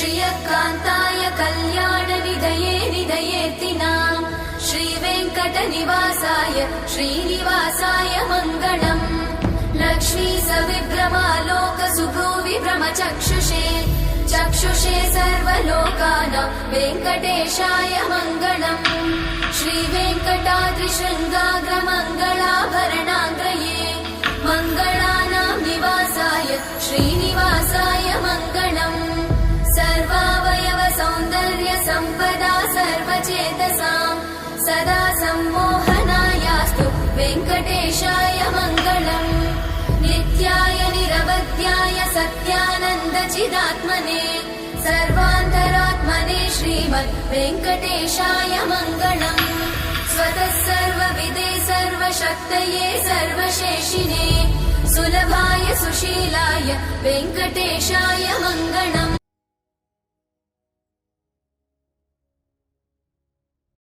श्रियकान्ताय कल्याणनिधये निधयेऽर्तिनाम् श्रीवेङ्कटनिवासाय श्रीनिवासाय मङ्गलम् लक्ष्मी सविभ्रमालोकसुभ्रूविभ्रमचक्षुषे चक्षुषे सर्वलोकानां वेङ्कटेशाय मङ्गलम् श्रीवेङ्कटाद्रिशृङ्गाग्रमङ्गलाभरणाङ्गये मङ्गलानां निवासाय श्रीनिवासाय मङ्गलम् सर्वावयव सौन्दर्य सम्पदा सर्वचेतसां सदा सम्मोहनायास्तु वेङ्कटेशाय मङ्गलम् नित्याय निरवध्याय सत्यानन्दचिदात्मने सर्वान्तरात्मने श्रीमद् वेङ्कटेशाय मङ्गलम् स्वतः सर्वविदे सर्वशक्तये सर्वशेषिने सुलभाय सुशीलाय वेङ्कटेशाय मङ्गलम्